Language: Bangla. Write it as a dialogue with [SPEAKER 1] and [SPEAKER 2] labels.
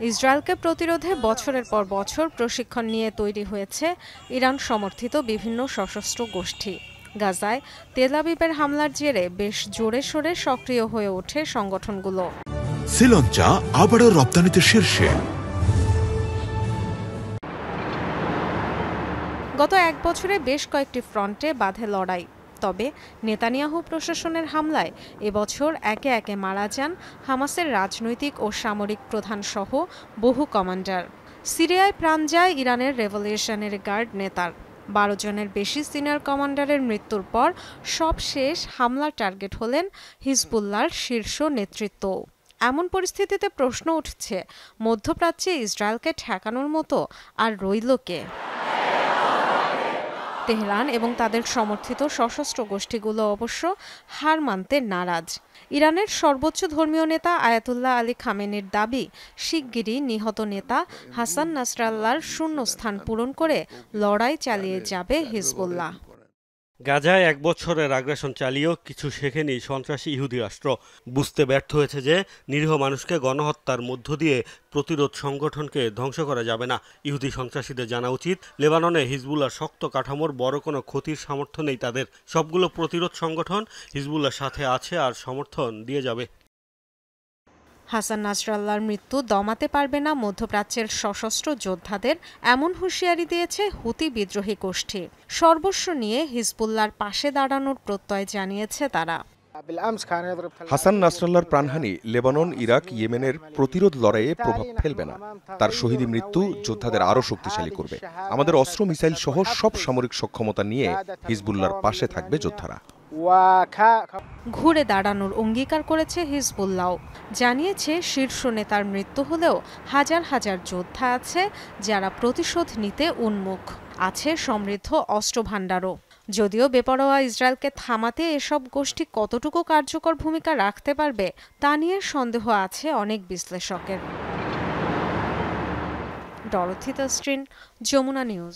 [SPEAKER 1] ইসরায়েলকে প্রতিরোধে বছরের পর বছর প্রশিক্ষণ নিয়ে তৈরি হয়েছে ইরান সমর্থিত বিভিন্ন সশস্ত্র গোষ্ঠী। গাজায় তেল আবিবের হামলার জেরে বেশ জোরে সোরে সক্রিয় হয়ে ওঠে সংগঠনগুলো।
[SPEAKER 2] শ্রীলঙ্কা আবারও রপ্তানিতে শীর্ষে।
[SPEAKER 1] গত এক বছরে বেশ কয়েকটি ফ্রন্টে বাধে লড়াই। তবে নেতানিয়াহু প্রশাসনের হামলায় এবছর একে একে মারা যান হামাসের রাজনৈতিক ও সামরিক প্রধান সহ বহু কমান্ডার। সিরিয়ায় প্রাণ যায় ইরানের রেভলিউশনারি গার্ড নেতার। 12 জনের বেশি সিনিয়র কমান্ডারের মৃত্যুর পর সবশেষ হামলার টার্গেট হলেন হিজবুল্লাহর শীর্ষ নেতৃত্ব। এমন পরিস্থিতিতে প্রশ্ন উঠছে, মধ্যপ্রাচ্যে ইসরায়েলকে ঠেকানোর মতো আর রইল কে? তেহরান এবং তাদের সমর্থিত সশস্ত্র গোষ্ঠীগুলো অবশ্য হার মানতে নারাজ। ইরানের সর্বোচ্চ ধর্মীয় নেতা আয়াতুল্লাহ আলী খামেনির দাবি, শিগগিরই নিহত নেতা হাসান নাসরাল্লাহর শূন্যস্থান পূরণ করে লড়াই চালিয়ে যাবে হিজবুল্লাহ।
[SPEAKER 3] গাজায় এক বছরের আগ্রাসন চালিয়েও কিছু শেখেনি সন্ত্রাসী ইহুদি রাষ্ট্র। বুঝতে ব্যর্থ হয়েছে যে নিরীহ মানুষকে গণহত্যার মধ্য দিয়ে প্রতিরোধ সংগঠনকে ধ্বংস করা যাবে না। ইহুদি সন্ত্রাসীদের জানা উচিত, লেবাননে হিজবুল্লাহর শক্ত কাঠামোর বড় কোনো ক্ষতির সামর্থ্য নেই তাদের। সবগুলো প্রতিরোধ সংগঠন হিজবুল্লাহর সাথে আছে আর সমর্থন দিয়ে যাবে।
[SPEAKER 1] হাসান নাসরাল্লাহর মৃত্যু দমাতে পারবে না মধ্যপ্রাচ্যের সশস্ত্র যোদ্ধাদের, এমন হুঁশিয়ারি দিয়েছে হুতি বিদ্রোহী গোষ্ঠী। সর্বস্ব নিয়ে হিজবুল্লাহর পাশে দাঁড়ানোর প্রত্যয় জানিয়েছে তারা।
[SPEAKER 4] হাসান নাসরাল্লাহর প্রাণহানি লেবানন, ইরাক, ইয়েমেনের প্রতিরোধ লড়াইয়ে প্রভাব ফেলবে না। তার শহীদী মৃত্যু যোদ্ধাদের আরও শক্তিশালী করবে। আমাদের অস্ত্র, মিসাইল সহ সব সামরিক সক্ষমতা নিয়ে হিজবুল্লাহর পাশে থাকবে যোদ্ধারা।
[SPEAKER 1] ঘুরে দাঁড়ানোর অঙ্গীকার করেছে হিজবুল্লাহ। জানিয়েছে শীর্ষ নেতার মৃত্যু হলেও হাজার হাজার যোদ্ধা আছে যারা প্রতিশোধ নিতে উন্মুখ। আছে সমৃদ্ধ অস্ত্র ভাণ্ডারও। যদিও বেপরোয়া ইসরায়েলকে থামাতে এসব গোষ্ঠী কতটুকু কার্যকর ভূমিকা রাখতে পারবে তা নিয়ে সন্দেহ আছে অনেক বিশ্লেষকের। Dorothy Tasrin, Jamuna news.